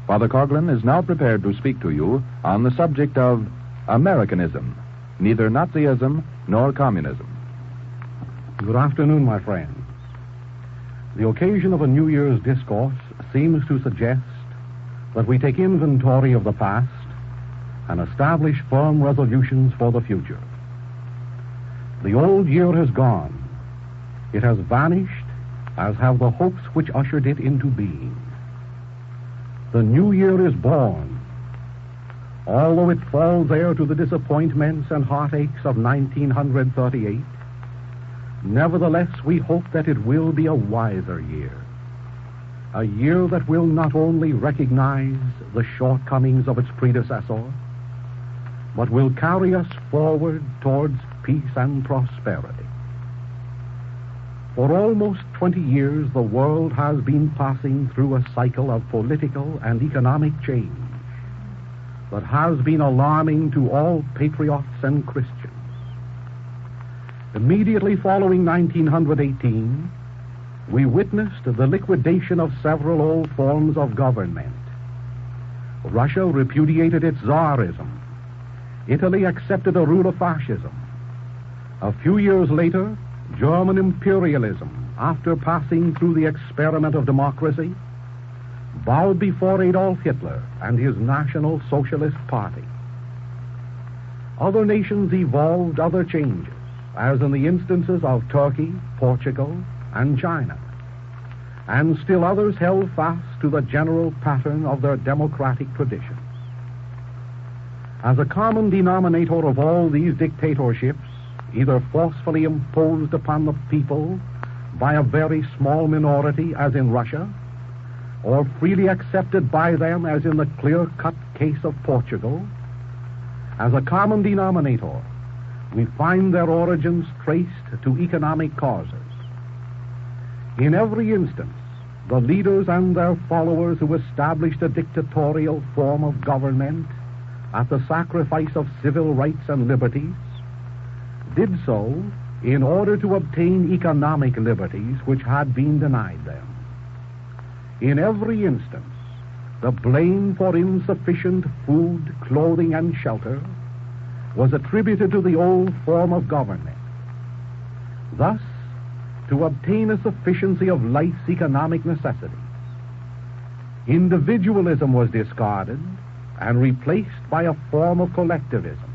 Father Coughlin is now prepared to speak to you on the subject of Americanism, neither Nazism nor Communism. Good afternoon, my friends. The occasion of a New Year's discourse seems to suggest that we take inventory of the past and establish firm resolutions for the future. The old year has gone. It has vanished, as have the hopes which ushered it into being. The new year is born. Although it falls heir to the disappointments and heartaches of 1938, nevertheless we hope that it will be a wiser year. A year that will not only recognize the shortcomings of its predecessor, but will carry us forward towards peace and prosperity. For almost 20 years, the world has been passing through a cycle of political and economic change that has been alarming to all patriots and Christians. Immediately following 1918, we witnessed the liquidation of several old forms of government. Russia repudiated its Tsarism. Italy accepted a rule of fascism. A few years later, German imperialism, after passing through the experiment of democracy, bowed before Adolf Hitler and his National Socialist Party. Other nations evolved other changes, as in the instances of Turkey, Portugal, and China, and still others held fast to the general pattern of their democratic traditions. As a common denominator of all these dictatorships, either forcefully imposed upon the people by a very small minority, as in Russia, or freely accepted by them, as in the clear-cut case of Portugal, as a common denominator, we find their origins traced to economic causes. In every instance, the leaders and their followers who established a dictatorial form of government at the sacrifice of civil rights and liberties did so in order to obtain economic liberties which had been denied them. In every instance, the blame for insufficient food, clothing, and shelter was attributed to the old form of government. Thus, to obtain a sufficiency of life's economic necessities, individualism was discarded and replaced by a form of collectivism.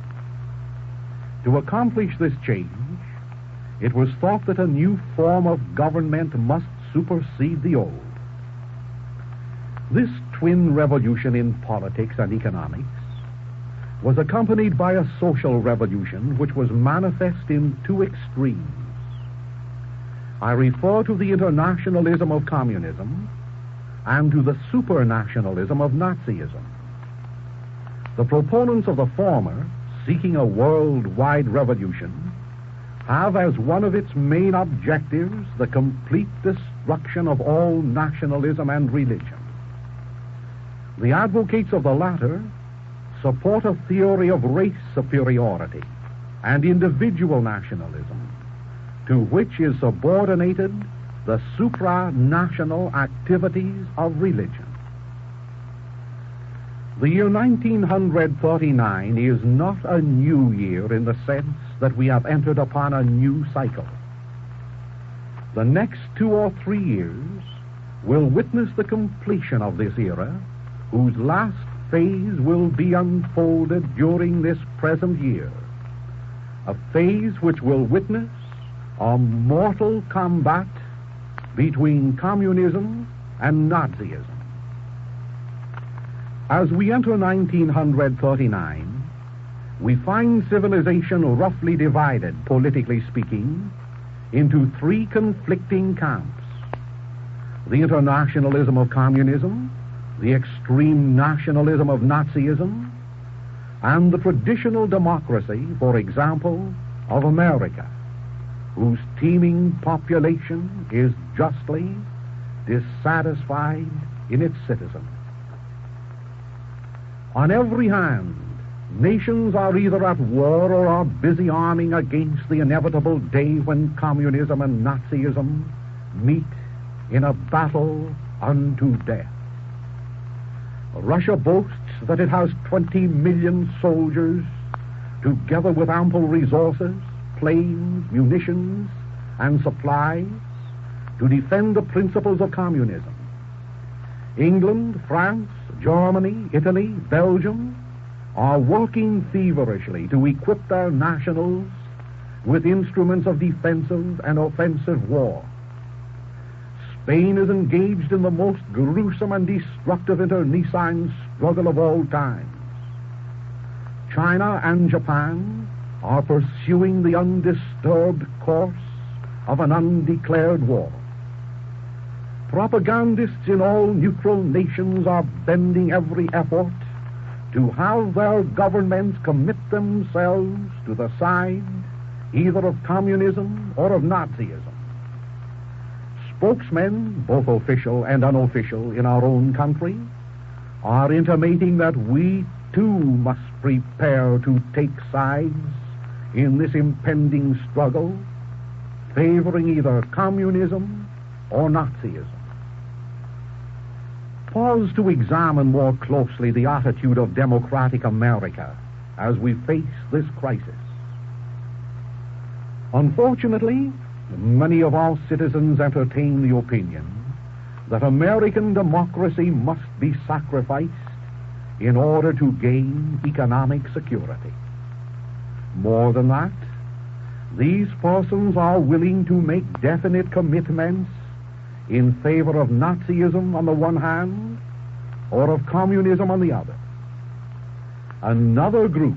To accomplish this change, it was thought that a new form of government must supersede the old. This twin revolution in politics and economics was accompanied by a social revolution which was manifest in two extremes. I refer to the internationalism of communism and to the supranationalism of Nazism. The proponents of the former, seeking a worldwide revolution, have as one of its main objectives the complete destruction of all nationalism and religion. The advocates of the latter support a theory of race superiority and individual nationalism, to which is subordinated the supranational activities of religion. The year 1939 is not a new year in the sense that we have entered upon a new cycle. The next 2 or 3 years will witness the completion of this era, whose last phase will be unfolded during this present year, a phase which will witness a mortal combat between communism and Nazism. As we enter 1939, we find civilization roughly divided, politically speaking, into 3 conflicting camps: the internationalism of communism, the extreme nationalism of Nazism, and the traditional democracy, for example, of America, whose teeming population is justly dissatisfied in its citizens. On every hand, nations are either at war or are busy arming against the inevitable day when communism and Nazism meet in a battle unto death. Russia boasts that it has 20 million soldiers, together with ample resources, planes, munitions, and supplies, to defend the principles of communism. England, France, Germany, Italy, Belgium are working feverishly to equip their nationals with instruments of defensive and offensive war. Spain is engaged in the most gruesome and destructive internecine struggle of all times. China and Japan are pursuing the undisturbed course of an undeclared war. Propagandists in all neutral nations are bending every effort to have their governments commit themselves to the side either of communism or of Nazism. Spokesmen, both official and unofficial, in our own country are intimating that we too must prepare to take sides in this impending struggle, favoring either communism or Nazism. Pause to examine more closely the attitude of democratic America as we face this crisis. Unfortunately, many of our citizens entertain the opinion that American democracy must be sacrificed in order to gain economic security. More than that, these persons are willing to make definite commitments in favor of Nazism on the one hand, or of communism on the other. Another group,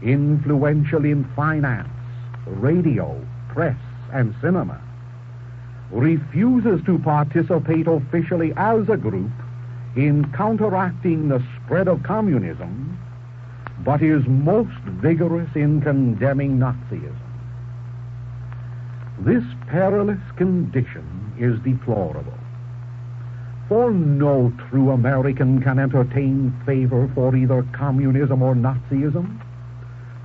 influential in finance, radio, press, and cinema, refuses to participate officially as a group in counteracting the spread of communism, but is most vigorous in condemning Nazism. This perilous condition is deplorable, for no true American can entertain favor for either communism or Nazism.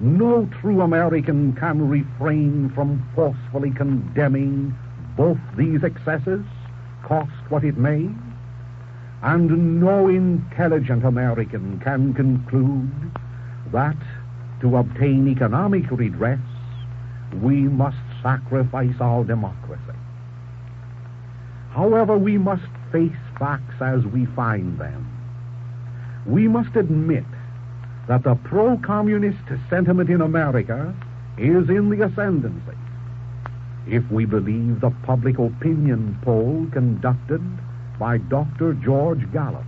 No true American can refrain from forcefully condemning both these excesses, cost what it may, and no intelligent American can conclude that to obtain economic redress we must sacrifice our democracy. However, we must face facts as we find them. We must admit that the pro-communist sentiment in America is in the ascendancy, if we believe the public opinion poll conducted by Dr. George Gallup.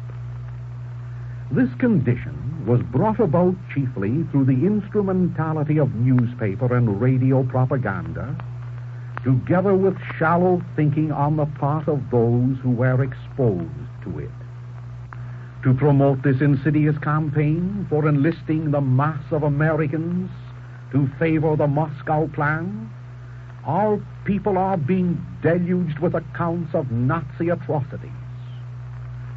This condition was brought about chiefly through the instrumentality of newspaper and radio propaganda, together with shallow thinking on the part of those who were exposed to it. To promote this insidious campaign for enlisting the mass of Americans to favor the Moscow plan, our people are being deluged with accounts of Nazi atrocities,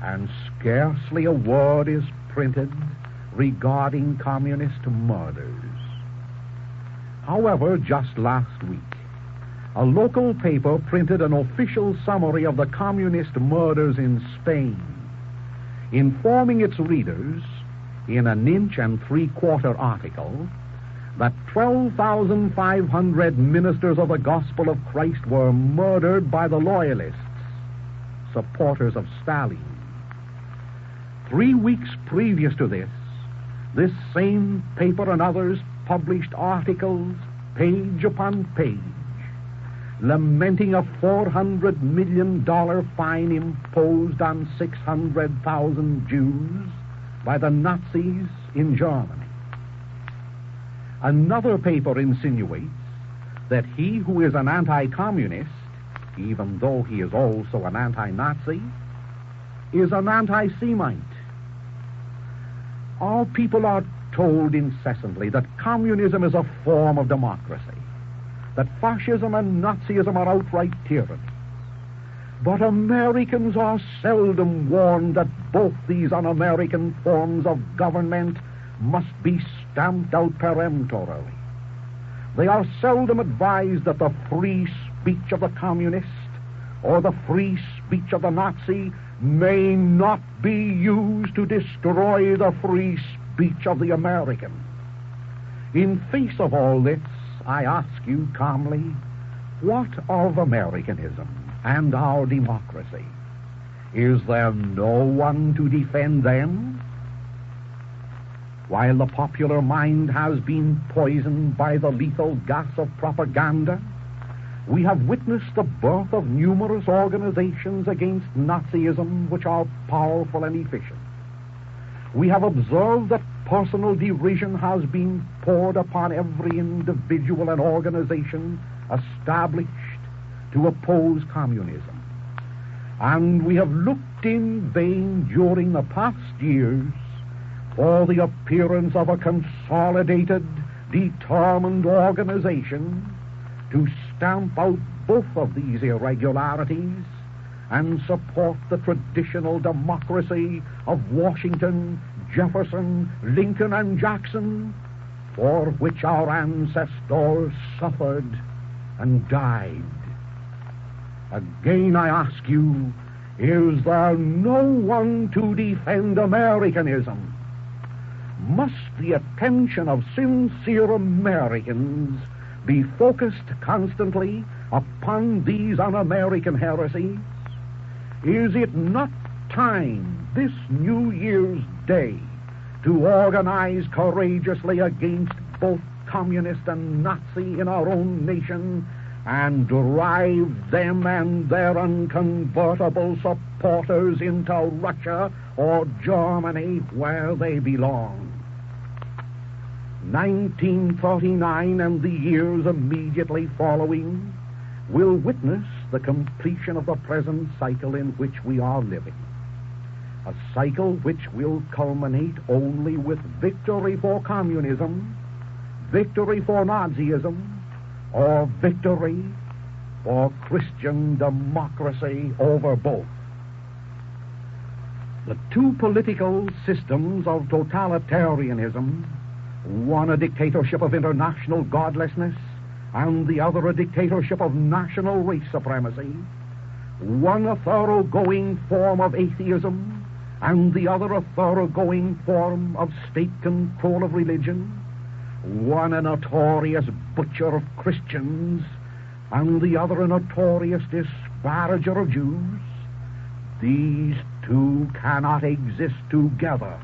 and scarcely a word is printed regarding communist murders. However, just last week, a local paper printed an official summary of the communist murders in Spain, informing its readers in an 1 3/4 article that 12,500 ministers of the gospel of Christ were murdered by the loyalists, supporters of Stalin. 3 weeks previous to this same paper and others published articles, page upon page, lamenting a $400 million fine imposed on 600,000 Jews by the Nazis in Germany. Another paper insinuates that he who is an anti-communist, even though he is also an anti-Nazi, is an anti-Semite. Our people are told incessantly that communism is a form of democracy, that fascism and Nazism are outright tyranny. But Americans are seldom warned that both these un-American forms of government must be stamped out peremptorily. They are seldom advised that the free speech of the communist or the free speech of the Nazi may not be used to destroy the free speech of the American. In face of all this, I ask you calmly, what of Americanism and our democracy? Is there no one to defend them? While the popular mind has been poisoned by the lethal gas of propaganda, we have witnessed the birth of numerous organizations against Nazism which are powerful and efficient. We have observed that personal derision has been poured upon every individual and organization established to oppose communism. And we have looked in vain during the past years for the appearance of a consolidated, determined organization to stamp out both of these irregularities and support the traditional democracy of Washington, Jefferson, Lincoln, and Jackson, for which our ancestors suffered and died. Again I ask you, is there no one to defend Americanism? Must the attention of sincere Americans be focused constantly upon these un-American heresies? Is it not time this New Year's Day to organize courageously against both communist and Nazi in our own nation and drive them and their unconvertible supporters into Russia or Germany where they belong? 1939 and the years immediately following will witness the completion of the present cycle in which we are living. A cycle which will culminate only with victory for communism, victory for Nazism, or victory for Christian democracy over both. The two political systems of totalitarianism, one a dictatorship of international godlessness, and the other a dictatorship of national race supremacy, one a thoroughgoing form of atheism, and the other a thoroughgoing form of state control of religion, one a notorious butcher of Christians, and the other a notorious disparager of Jews, these two cannot exist together,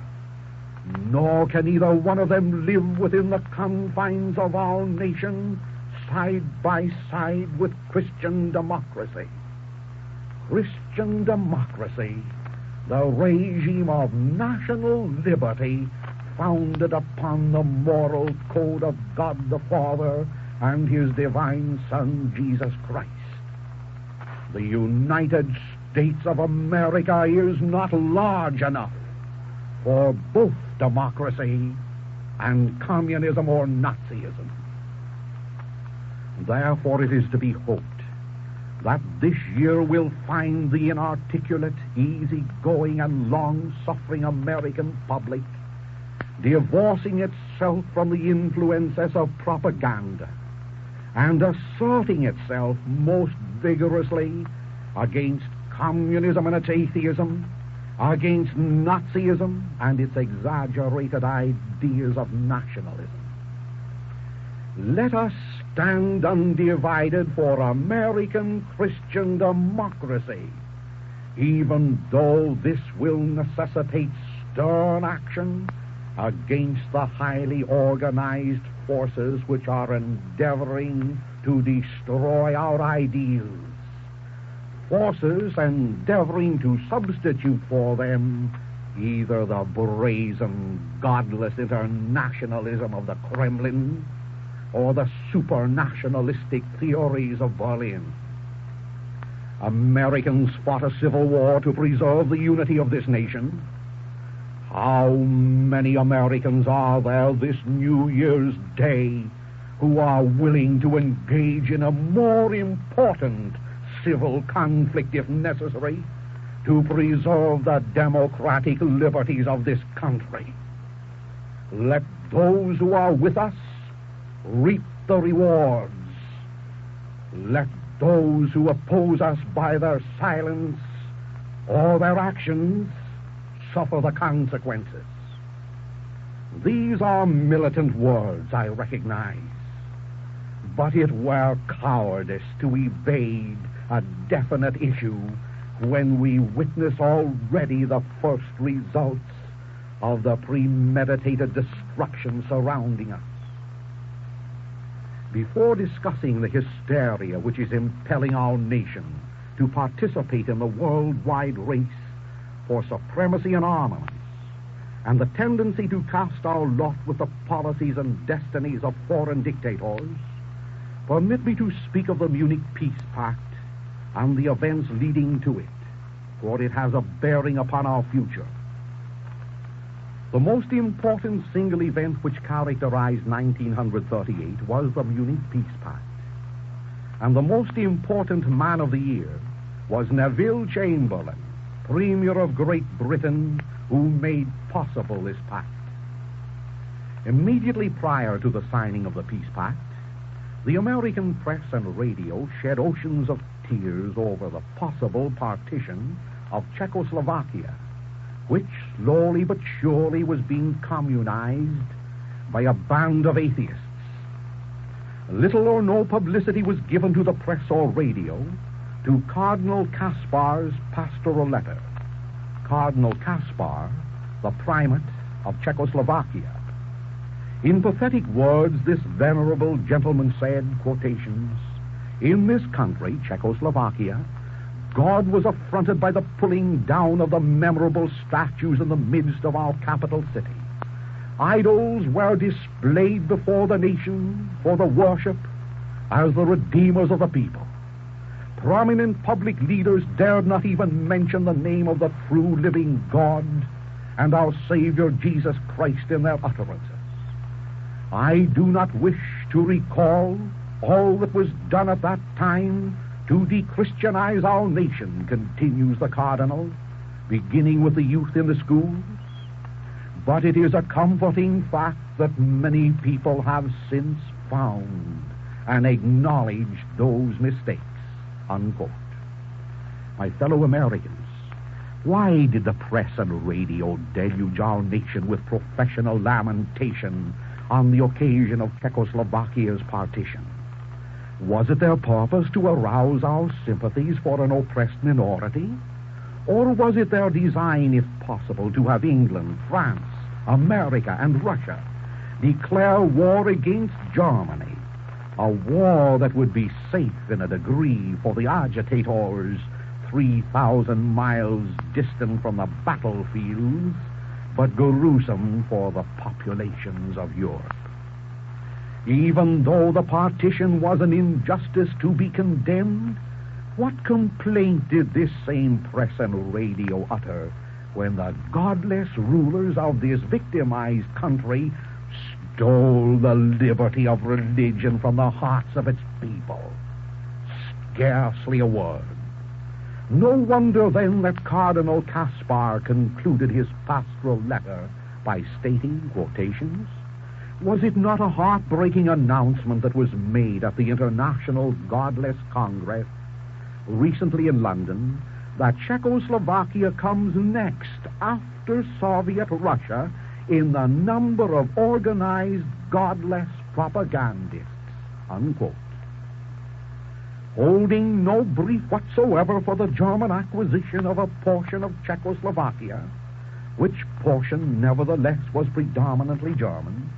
nor can either one of them live within the confines of our nation side by side with Christian democracy. Christian democracy, the regime of national liberty founded upon the moral code of God the Father and his divine Son, Jesus Christ. The United States of America is not large enough for both democracy and communism or Nazism. Therefore, it is to be hoped that this year will find the inarticulate, easy-going, and long-suffering American public divorcing itself from the influences of propaganda and asserting itself most vigorously against communism and its atheism, against Nazism and its exaggerated ideas of nationalism. Let us stand undivided for American Christian democracy, even though this will necessitate stern action against the highly organized forces which are endeavoring to destroy our ideals, forces endeavoring to substitute for them either the brazen, godless internationalism of the Kremlin or the supernationalistic theories of Berlin. Americans fought a civil war to preserve the unity of this nation. How many Americans are there this New Year's Day who are willing to engage in a more important civil conflict, if necessary, to preserve the democratic liberties of this country? Let those who are with us reap the rewards. Let those who oppose us by their silence or their actions suffer the consequences. These are militant words, I recognize, but it were cowardice to evade a definite issue when we witness already the first results of the premeditated destruction surrounding us. Before discussing the hysteria which is impelling our nation to participate in the worldwide race for supremacy in armaments, and the tendency to cast our lot with the policies and destinies of foreign dictators, permit me to speak of the Munich Peace Pact and the events leading to it, for it has a bearing upon our future. The most important single event which characterized 1938 was the Munich Peace Pact, and the most important man of the year was Neville Chamberlain, Premier of Great Britain, who made possible this pact. Immediately prior to the signing of the Peace Pact, the American press and radio shed oceans of tears over the possible partition of Czechoslovakia, which slowly but surely was being communized by a band of atheists. Little or no publicity was given to the press or radio to Cardinal Kaspar's pastoral letter. Cardinal Kaspar, the primate of Czechoslovakia. In pathetic words, this venerable gentleman said, quotations, "In this country, Czechoslovakia, God was affronted by the pulling down of the memorable statues in the midst of our capital city. Idols were displayed before the nation for the worship as the redeemers of the people. Prominent public leaders dared not even mention the name of the true living God and our Savior Jesus Christ in their utterances. I do not wish to recall all that was done at that time to de-Christianize our nation," continues the Cardinal, beginning with the youth in the schools. "But it is a comforting fact that many people have since found and acknowledged those mistakes," unquote. My fellow Americans, why did the press and radio deluge our nation with professional lamentation on the occasion of Czechoslovakia's partition? Was it their purpose to arouse our sympathies for an oppressed minority? Or was it their design, if possible, to have England, France, America, and Russia declare war against Germany, a war that would be safe in a degree for the agitators 3,000 miles distant from the battlefields, but gruesome for the populations of Europe? Even though the partition was an injustice to be condemned, what complaint did this same press and radio utter when the godless rulers of this victimized country stole the liberty of religion from the hearts of its people? Scarcely a word. No wonder then that Cardinal Kaspar concluded his pastoral letter by stating, quotations, "Was it not a heartbreaking announcement that was made at the International Godless Congress recently in London that Czechoslovakia comes next after Soviet Russia in the number of organized godless propagandists," unquote. Holding no brief whatsoever for the German acquisition of a portion of Czechoslovakia, which portion nevertheless was predominantly German,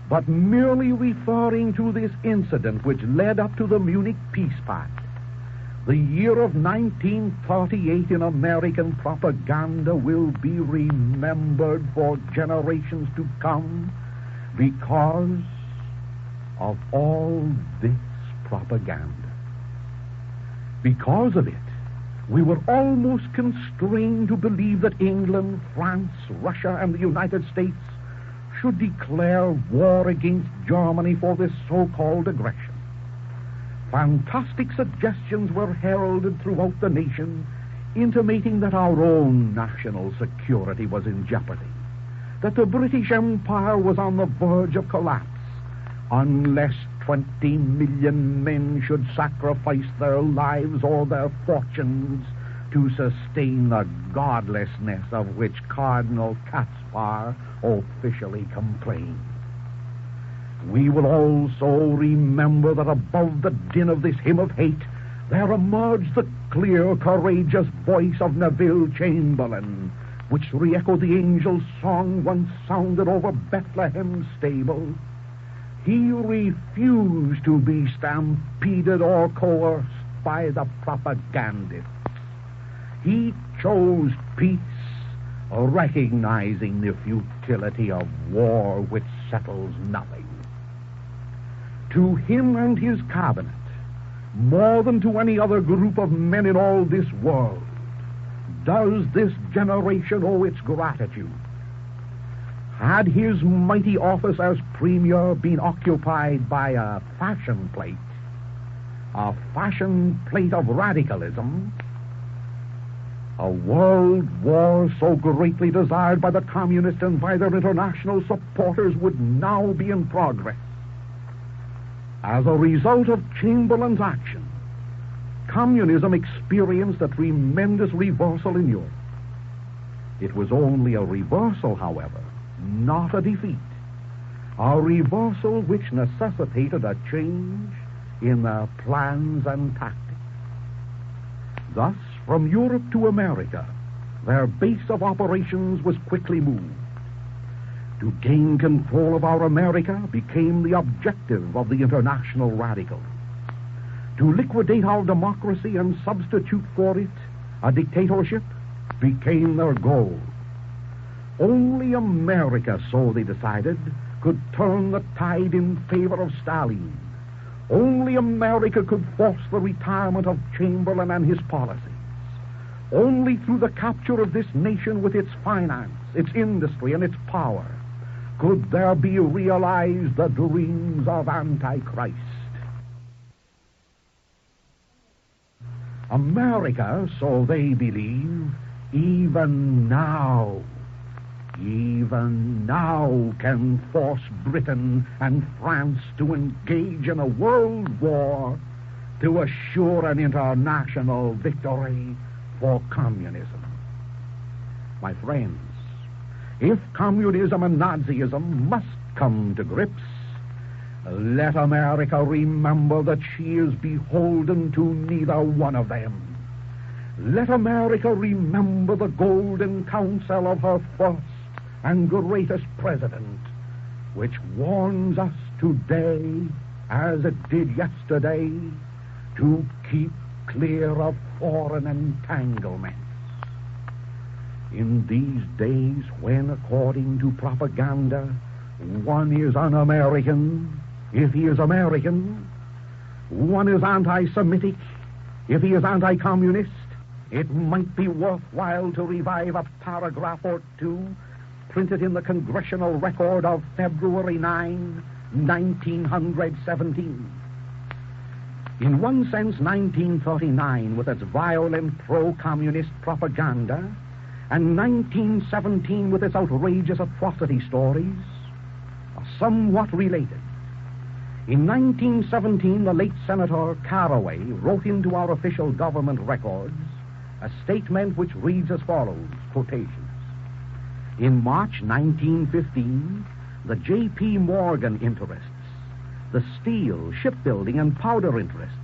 but merely referring to this incident which led up to the Munich Peace Pact, the year of 1938 in American propaganda will be remembered for generations to come because of all this propaganda. Because of it, we were almost constrained to believe that England, France, Russia, and the United States should declare war against Germany for this so-called aggression. Fantastic suggestions were heralded throughout the nation, intimating that our own national security was in jeopardy, that the British Empire was on the verge of collapse, unless 20 million men should sacrifice their lives or their fortunes to sustain the godlessness of which Cardinal Caspar officially complained. We will also remember that above the din of this hymn of hate, there emerged the clear, courageous voice of Neville Chamberlain, which re-echoed the angel's song once sounded over Bethlehem's stable. He refused to be stampeded or coerced by the propagandists. He chose peace, recognizing the futility of war which settles nothing. To him and his cabinet, more than to any other group of men in all this world, does this generation owe its gratitude. Had his mighty office as premier been occupied by a fashion plate of radicalism, a world war so greatly desired by the communists and by their international supporters would now be in progress. As a result of Chamberlain's action, communism experienced a tremendous reversal in Europe. It was only a reversal, however, not a defeat. A reversal which necessitated a change in their plans and tactics. Thus, from Europe to America, their base of operations was quickly moved. To gain control of our America became the objective of the international radicals. To liquidate our democracy and substitute for it a dictatorship became their goal. Only America, so they decided, could turn the tide in favor of Stalin. Only America could force the retirement of Chamberlain and his policies. Only through the capture of this nation with its finance, its industry, and its power could there be realized the dreams of Antichrist. America, so they believe, even now can force Britain and France to engage in a world war to assure an international victory for communism. My friends, if communism and Nazism must come to grips, let America remember that she is beholden to neither one of them. Let America remember the golden counsel of her first and greatest president, which warns us today, as it did yesterday, to keep clear of foreign entanglements. In these days when, according to propaganda, one is un-American if he is American, one is anti-Semitic if he is anti-communist, it might be worthwhile to revive a paragraph or two printed in the Congressional Record of February 9, 1917. In one sense, 1939, with its violent pro-communist propaganda, and 1917, with its outrageous atrocity stories, are somewhat related. In 1917, the late Senator Caraway wrote into our official government records a statement which reads as follows, quotations. In March 1915, the J.P. Morgan interests, the steel, shipbuilding, and powder interests,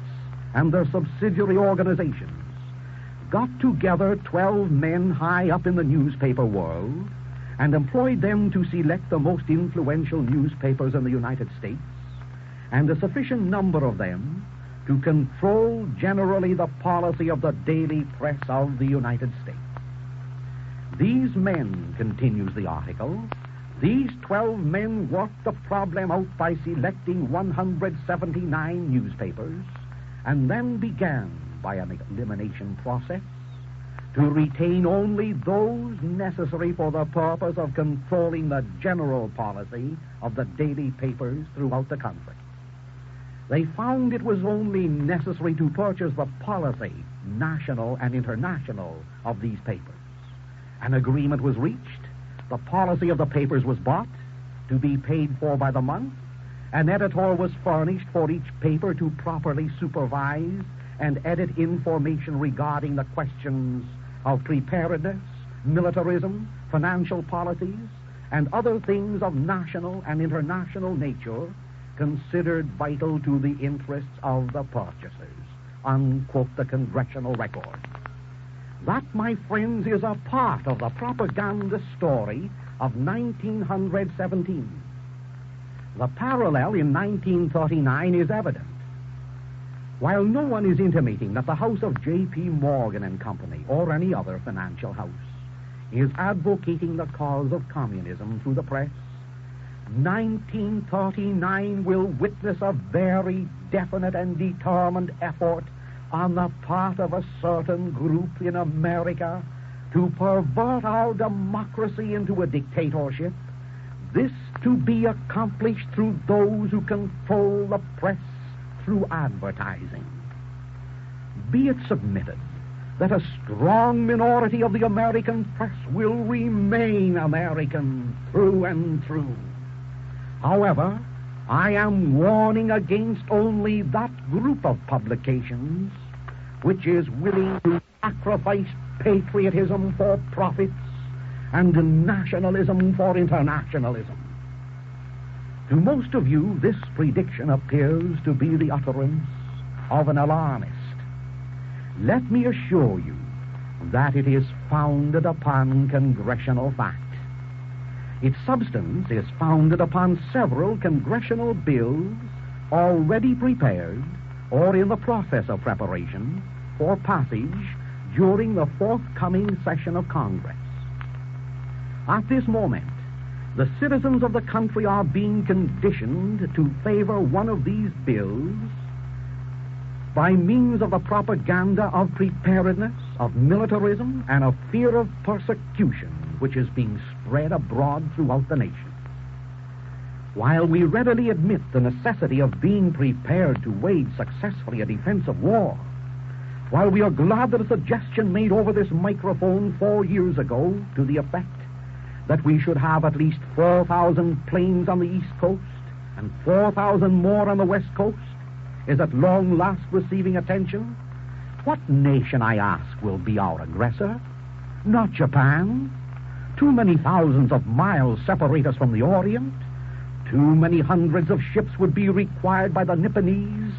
and their subsidiary organizations got together 12 men high up in the newspaper world and employed them to select the most influential newspapers in the United States, and a sufficient number of them to control generally the policy of the daily press of the United States. These men, continues the article, these 12 men worked the problem out by selecting 179 newspapers and then began, by an elimination process, to retain only those necessary for the purpose of controlling the general policy of the daily papers throughout the country. They found it was only necessary to purchase the policy, national and international, of these papers. An agreement was reached. The policy of the papers was bought, to be paid for by the month. An editor was furnished for each paper to properly supervise and edit information regarding the questions of preparedness, militarism, financial policies, and other things of national and international nature considered vital to the interests of the purchasers. Unquote the congressional record. That, my friends, is a part of the propaganda story of 1917. The parallel in 1939 is evident. While no one is intimating that the house of J.P. Morgan and Company or any other financial house is advocating the cause of communism through the press, 1939 will witness a very definite and determined effort on the part of a certain group in America to pervert our democracy into a dictatorship, this to be accomplished through those who control the press through advertising. Be it submitted that a strong minority of the American press will remain American through and through. However, I am warning against only that group of publications which is willing to sacrifice patriotism for profits and nationalism for internationalism. To most of you, this prediction appears to be the utterance of an alarmist. Let me assure you that it is founded upon congressional fact. Its substance is founded upon several congressional bills already prepared or in the process of preparation for passage during the forthcoming session of Congress. At this moment, the citizens of the country are being conditioned to favor one of these bills by means of the propaganda of preparedness, of militarism, and of fear of persecution, which is being spread abroad throughout the nation. While we readily admit the necessity of being prepared to wage successfully a defensive war, while we are glad that a suggestion made over this microphone 4 years ago to the effect that we should have at least 4,000 planes on the East Coast and 4,000 more on the West Coast is at long last receiving attention, what nation, I ask, will be our aggressor? Not Japan. Too many thousands of miles separate us from the Orient. Too many hundreds of ships would be required by the Nipponese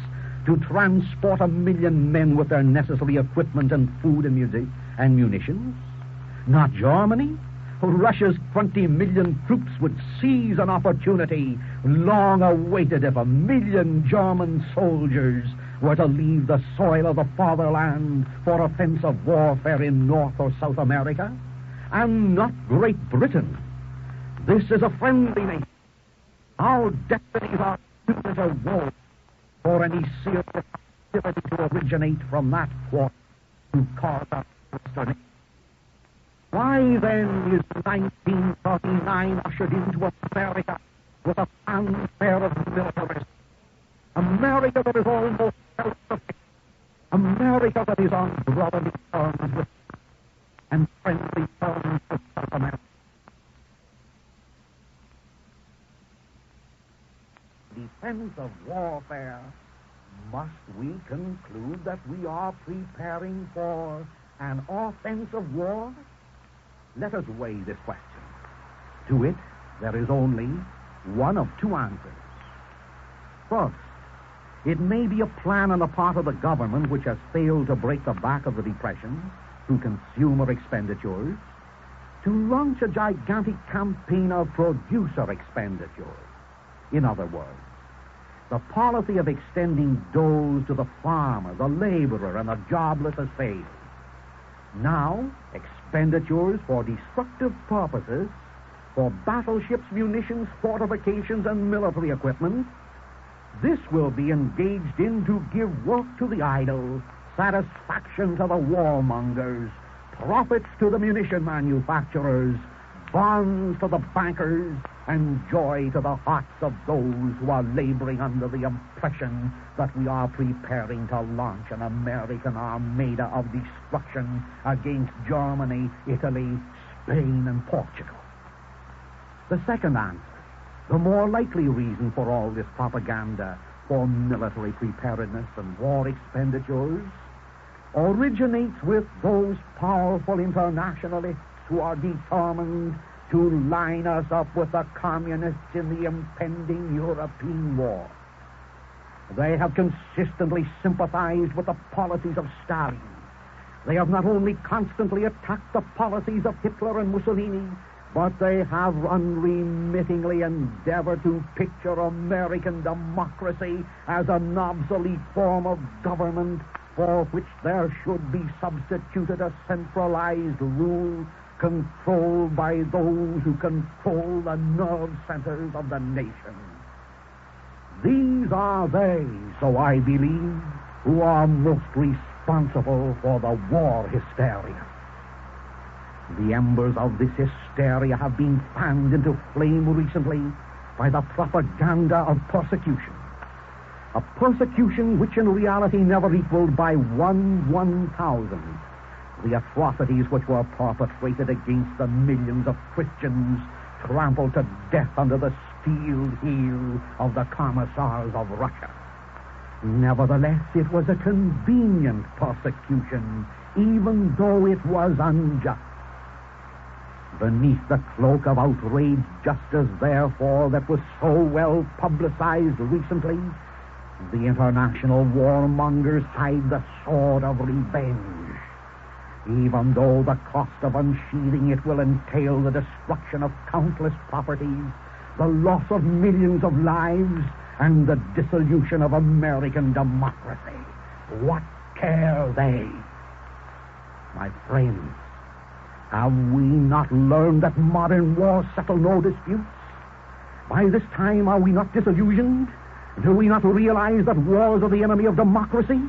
to transport 1 million men with their necessary equipment and food and munitions. Not Germany. Russia's 20 million troops would seize an opportunity long awaited if 1 million German soldiers were to leave the soil of the fatherland for offensive warfare in North or South America. And not Great Britain. This is a friendly nation. Our destinies are suited to war for any serious activity to originate from that quarter to cause our destiny. Why then is 1939 ushered into America with a fanfare of militarism? America that is almost self-sufficient. America that is on brotherly terms with and friendly terms with South America. Defense of warfare, must we conclude that we are preparing for an offensive war? Let us weigh this question. To it, there is only one of two answers. First, it may be a plan on the part of the government which has failed to break the back of the Depression through consumer expenditures to launch a gigantic campaign of producer expenditures. In other words, the policy of extending doles to the farmer, the laborer, and the jobless has failed. Now, expenditures for destructive purposes, for battleships, munitions, fortifications, and military equipment, this will be engaged in to give work to the idle, satisfaction to the warmongers, profits to the munition manufacturers, bonds to the bankers, and joy to the hearts of those who are laboring under the impression that we are preparing to launch an American armada of destruction against Germany, Italy, Spain, and Portugal. The second answer, the more likely reason for all this propaganda, for military preparedness and war expenditures originates with those powerful internationalists who are determined to line us up with the communists in the impending European war. They have consistently sympathized with the policies of Stalin. They have not only constantly attacked the policies of Hitler and Mussolini, but they have unremittingly endeavored to picture American democracy as an obsolete form of government for which there should be substituted a centralized rule controlled by those who control the nerve centers of the nation. These are they, so I believe, who are most responsible for the war hysteria. The embers of this hysteria have been fanned into flame recently by the propaganda of persecution. A persecution which in reality never equaled by 1/1,000 the atrocities which were perpetrated against the millions of Christians trampled to death under the steel heel of the commissars of Russia. Nevertheless, it was a convenient persecution, even though it was unjust. Beneath the cloak of outraged justice, therefore, that was so well publicized recently, the international warmongers hide the sword of revenge. Even though the cost of unsheathing it will entail the destruction of countless properties, the loss of millions of lives, and the dissolution of American democracy, what care they? My friends, have we not learned that modern wars settle no disputes? By this time, are we not disillusioned? Do we not realize that wars are the enemy of democracy?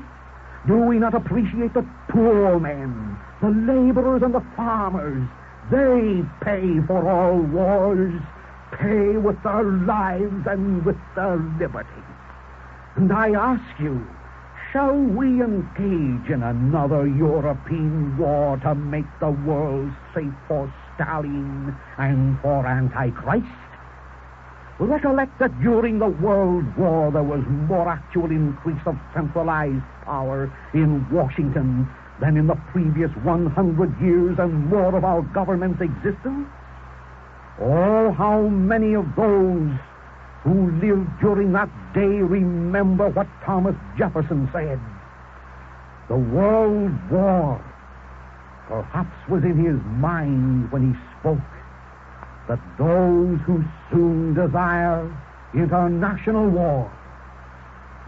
Do we not appreciate that poor men, the laborers and the farmers, they pay for all wars, pay with their lives and with their liberty? And I ask you, shall we engage in another European war to make the world safe for Stalin and for Antichrist? Recollect that during the World War there was more actual increase of centralized power in Washington than in the previous 100 years and more of our government's existence. Oh, how many of those who lived during that day remember what Thomas Jefferson said? The World War perhaps was in his mind when he spoke that those who soon desire international war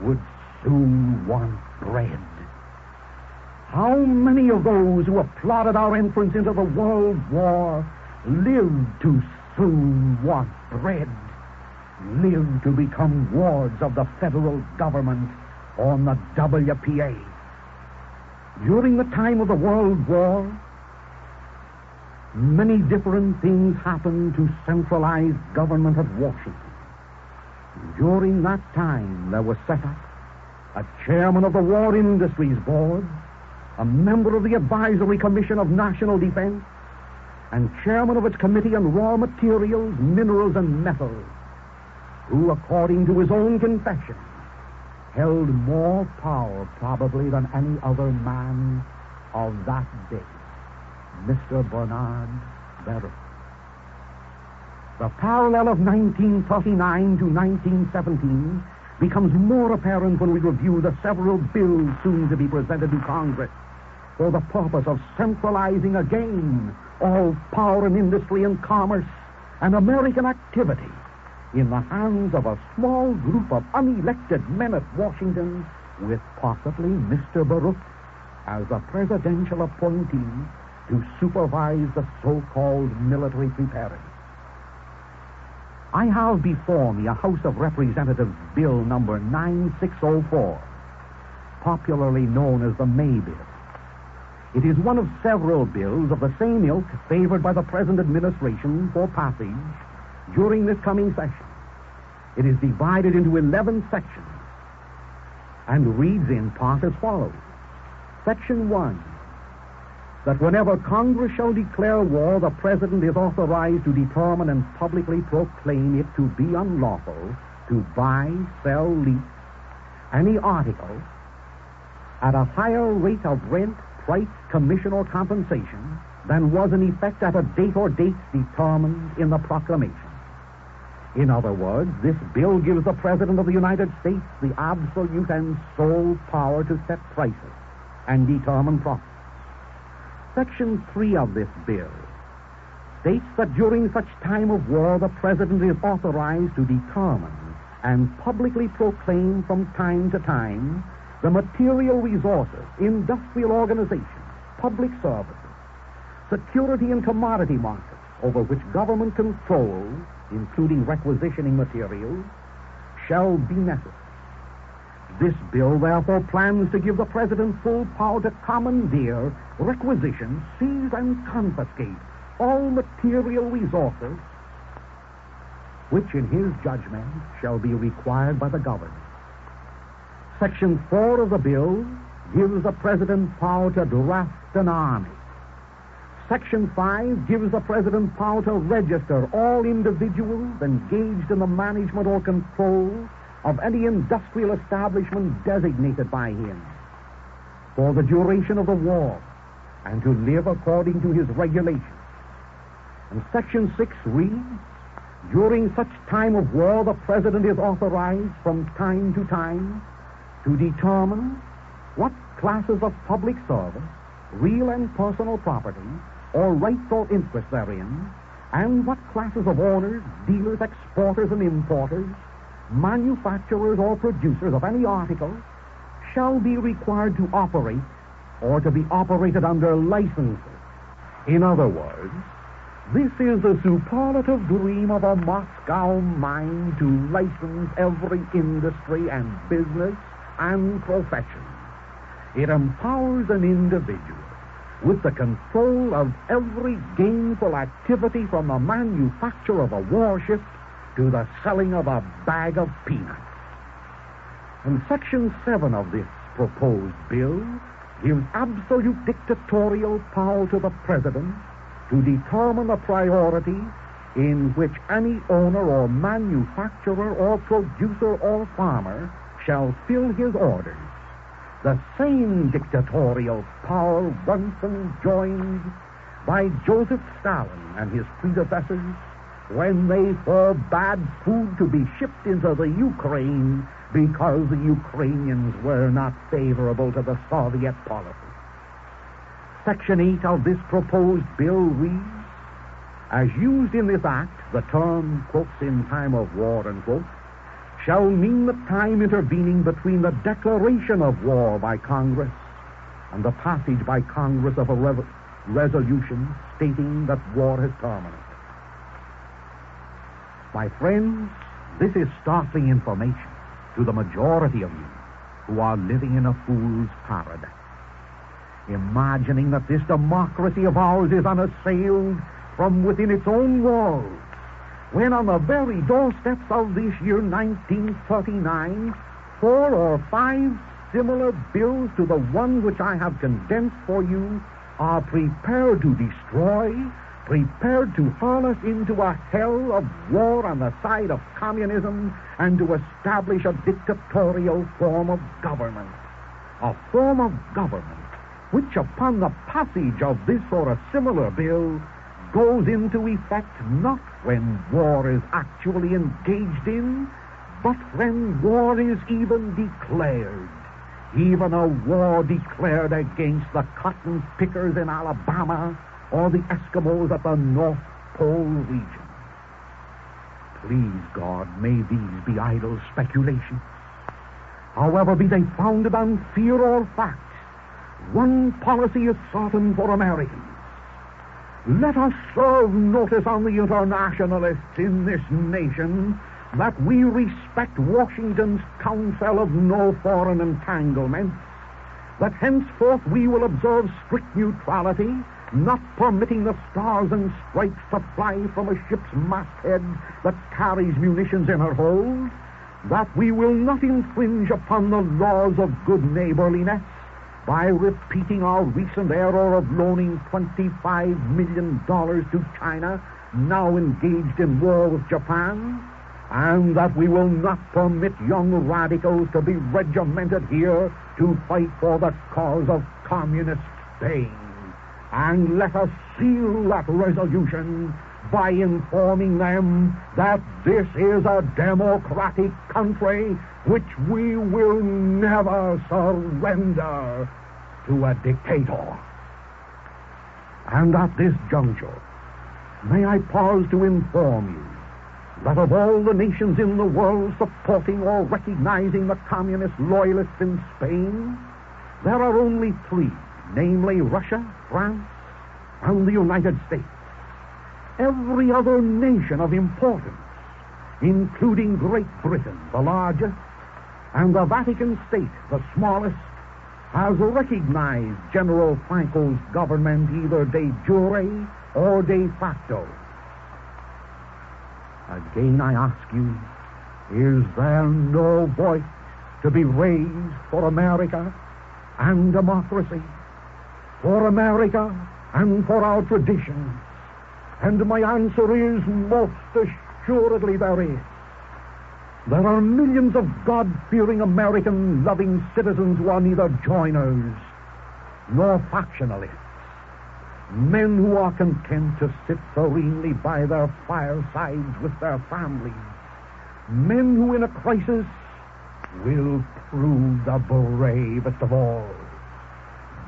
would soon want bread. How many of those who applauded our entrance into the World War lived to soon want bread, lived to become wards of the federal government on the WPA? During the time of the World War, many different things happened to centralized government at Washington. During that time, there was set up a chairman of the War Industries Board, a member of the Advisory Commission of National Defense, and chairman of its Committee on Raw Materials, Minerals, and Metals, who, according to his own confession, held more power probably than any other man of that day, Mr. Bernard Baruch. The parallel of 1939 to 1917 becomes more apparent when we review the several bills soon to be presented to Congress for the purpose of centralizing again all power and industry and commerce and American activity in the hands of a small group of unelected men at Washington, with possibly Mr. Baruch as a presidential appointee to supervise the so-called military preparedness. I have before me a House of Representatives Bill number 9604, popularly known as the May Bill. It is one of several bills of the same ilk favored by the present administration for passage during this coming session. It is divided into 11 sections and reads in part as follows. Section 1, that whenever Congress shall declare war, the President is authorized to determine and publicly proclaim it to be unlawful to buy, sell, lease, any article at a higher rate of rent, price, commission, or compensation than was in effect at a date or dates determined in the proclamation. In other words, this bill gives the President of the United States the absolute and sole power to set prices and determine profits. Section 3 of this bill states that during such time of war, the President is authorized to determine and publicly proclaim from time to time the material resources, industrial organizations, public services, security and commodity markets over which government control, including requisitioning materials, shall be necessary. This bill, therefore, plans to give the President full power to commandeer, requisition, seize, and confiscate all material resources which, in his judgment, shall be required by the government. Section 4 of the bill gives the President power to draft an army. Section 5 gives the President power to register all individuals engaged in the management or control of any industrial establishment designated by him for the duration of the war and to live according to his regulations. And Section 6 reads, during such time of war, the President is authorized from time to time to determine what classes of public service, real and personal property, or rights or interests therein, and what classes of owners, dealers, exporters, and importers, manufacturers or producers of any article shall be required to operate or to be operated under licenses. In other words, this is the superlative dream of a Moscow mind to license every industry and business and profession. It empowers an individual with the control of every gainful activity from the manufacture of a warship to the selling of a bag of peanuts. And Section 7 of this proposed bill gives absolute dictatorial power to the President to determine the priority in which any owner or manufacturer or producer or farmer shall fill his orders. The same dictatorial power once enjoined by Joseph Stalin and his predecessors when they forbade food to be shipped into the Ukraine because the Ukrainians were not favorable to the Soviet policy. Section 8 of this proposed bill reads, as used in this act, the term, quotes, in time of war, unquote, shall mean the time intervening between the declaration of war by Congress and the passage by Congress of a resolution stating that war has terminated. My friends, this is startling information to the majority of you who are living in a fool's paradise, imagining that this democracy of ours is unassailed from within its own walls, when on the very doorsteps of this year 1939, 4 or 5 similar bills to the one which I have condensed for you are prepared to destroy, prepared to hurl us into a hell of war on the side of communism and to establish a dictatorial form of government. A form of government which, upon the passage of this or a similar bill, goes into effect not when war is actually engaged in, but when war is even declared. Even a war declared against the cotton pickers in Alabama or the Eskimos at the North Pole region. Please, God, may these be idle speculations. However be they founded on fear or fact, one policy is certain for Americans. Let us serve notice on the internationalists in this nation that we respect Washington's counsel of no foreign entanglements, that henceforth we will observe strict neutrality, not permitting the stars and stripes to fly from a ship's masthead that carries munitions in her hold, that we will not infringe upon the laws of good neighborliness by repeating our recent error of loaning $25 million to China, now engaged in war with Japan, and that we will not permit young radicals to be regimented here to fight for the cause of communist Spain. And let us seal that resolution by informing them that this is a democratic country which we will never surrender to a dictator. And at this juncture, may I pause to inform you that of all the nations in the world supporting or recognizing the communist loyalists in Spain, there are only three, namely Russia, France, and the United States. Every other nation of importance, including Great Britain, the largest, and the Vatican State, the smallest, has recognized General Franco's government either de jure or de facto. Again I ask you, is there no voice to be raised for America and democracy, for America and for our traditions? And my answer is, most assuredly there is. There are millions of God-fearing American-loving citizens who are neither joiners nor factionalists. Men who are content to sit serenely by their firesides with their families. Men who in a crisis will prove the bravest of all.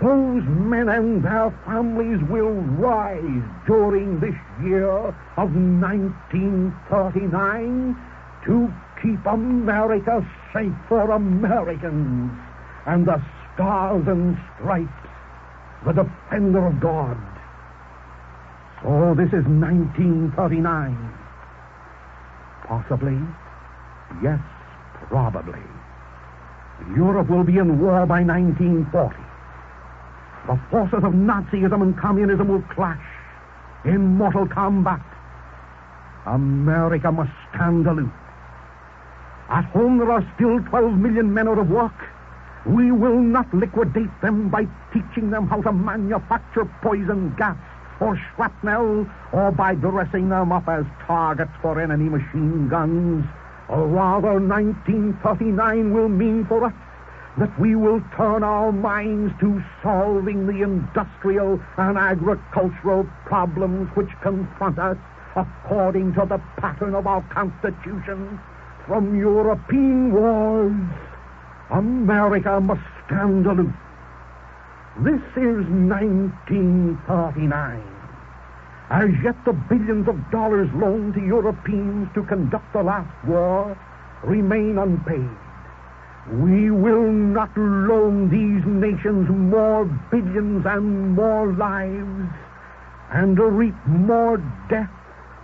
Those men and their families will rise during this year of 1939 to keep America safe for Americans and the Stars and Stripes, the defender of God. So this is 1939. Possibly, yes, probably. Europe will be in war by 1940. The forces of Nazism and Communism will clash in mortal combat. America must stand aloof. At home there are still 12 million men out of work. We will not liquidate them by teaching them how to manufacture poison gas or shrapnel, or by dressing them up as targets for enemy machine guns. Or rather, 1939 will mean for us that we will turn our minds to solving the industrial and agricultural problems which confront us according to the pattern of our Constitution. From European wars, America must stand aloof. This is 1939. As yet the billions of dollars loaned to Europeans to conduct the last war remain unpaid. We will not loan these nations more billions and more lives, and reap more death,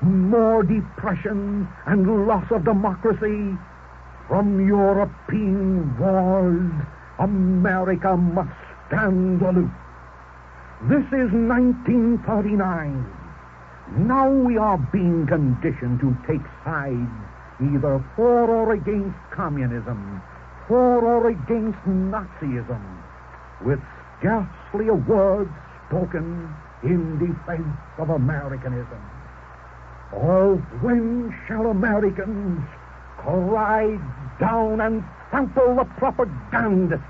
more depression, and loss of democracy. From European wars, America must stand aloof. This is 1939. Now we are being conditioned to take sides either for or against communism, for or against Nazism, with scarcely a word spoken in defense of Americanism. Oh, when shall Americans cry down and trample the propagandists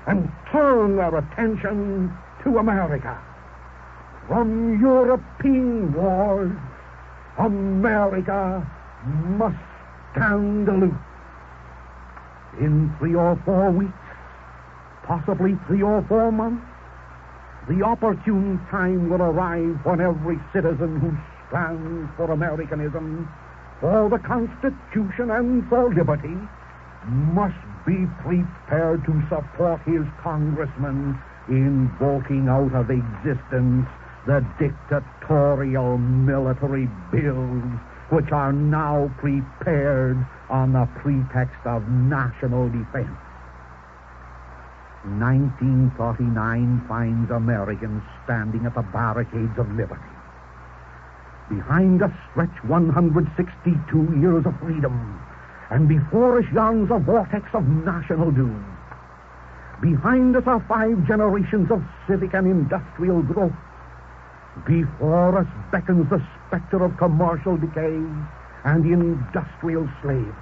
and turn their attention to America? From European wars, America must stand aloof. In 3 or 4 weeks, possibly 3 or 4 months, the opportune time will arrive when every citizen who stands for Americanism, for the Constitution and for liberty, must be prepared to support his congressman in voting out of existence the dictatorial military bills which are now prepared on the pretext of national defense. 1939 finds Americans standing at the barricades of liberty. Behind us stretch 162 years of freedom, and before us yawns a vortex of national doom. Behind us are 5 generations of civic and industrial growth. Before us beckons the specter of commercial decay, and industrial slavery.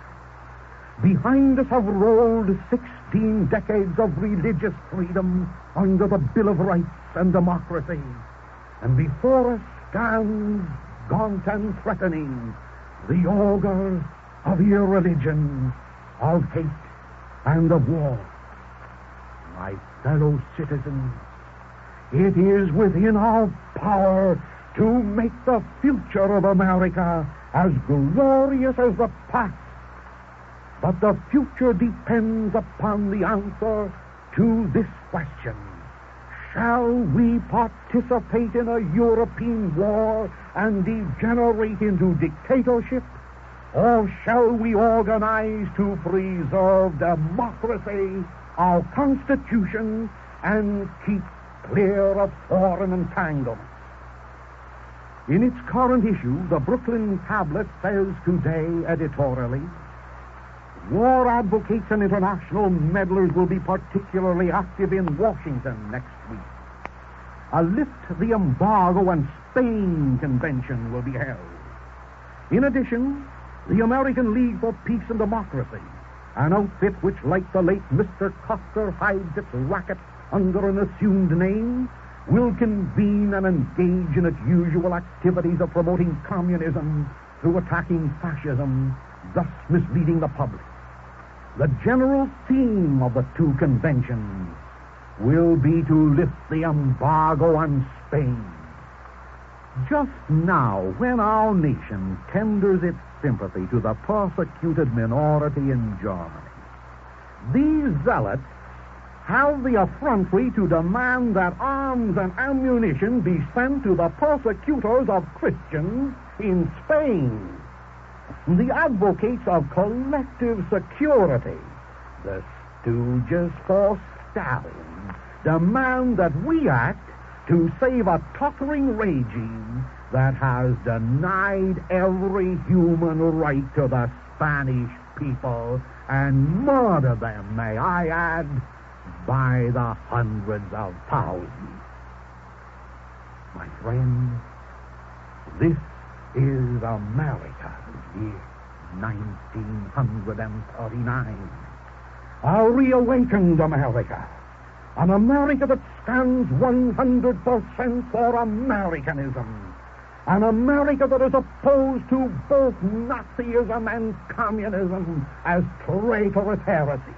Behind us have rolled 16 decades of religious freedom under the Bill of Rights and democracy. And before us stands, gaunt and threatening, the auger of irreligion, of hate, and of war. My fellow citizens, it is within our power to make the future of America as glorious as the past. But the future depends upon the answer to this question. Shall we participate in a European war and degenerate into dictatorship? Or shall we organize to preserve democracy, our Constitution, and keep clear of foreign entanglements? In its current issue, the Brooklyn Tablet says today editorially, war advocates and international meddlers will be particularly active in Washington next week. A Lift the Embargo and Spain convention will be held. In addition, the American League for Peace and Democracy, an outfit which, like the late Mr. Custer, hides its racket under an assumed name, will convene and engage in its usual activities of promoting communism through attacking fascism, thus misleading the public. The general theme of the two conventions will be to lift the embargo on Spain. Just now, when our nation tenders its sympathy to the persecuted minority in Germany, these zealots have the effrontery to demand that arms and ammunition be sent to the persecutors of Christians in Spain. The advocates of collective security, the stooges for Stalin, demand that we act to save a tottering regime that has denied every human right to the Spanish people and murder them, may I add, by the hundreds of thousands. My friends, this is America's year 1939. A reawakened America. An America that stands 100% for Americanism. An America that is opposed to both Nazism and communism as traitorous heresies.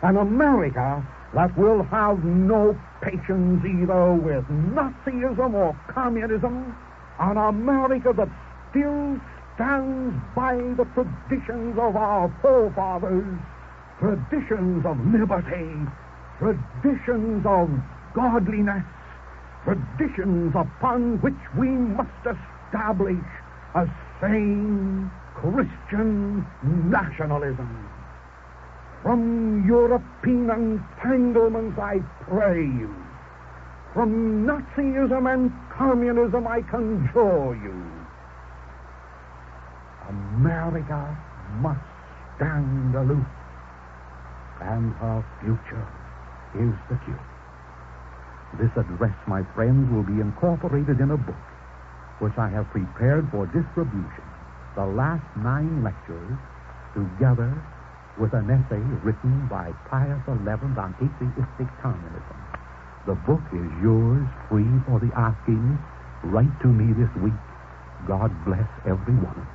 An America that will have no patience either with Nazism or communism. An America that still stands by the traditions of our forefathers, traditions of liberty, traditions of godliness, traditions upon which we must establish a sane Christian nationalism. From European entanglements I pray you. From Nazism and communism I conjure you. America must stand aloof, and her future is secure. This address, my friends, will be incorporated in a book which I have prepared for distribution, the last 9 lectures, together with an essay written by Pius XI on atheistic communism. The book is yours, free for the asking. Write to me this week. God bless everyone.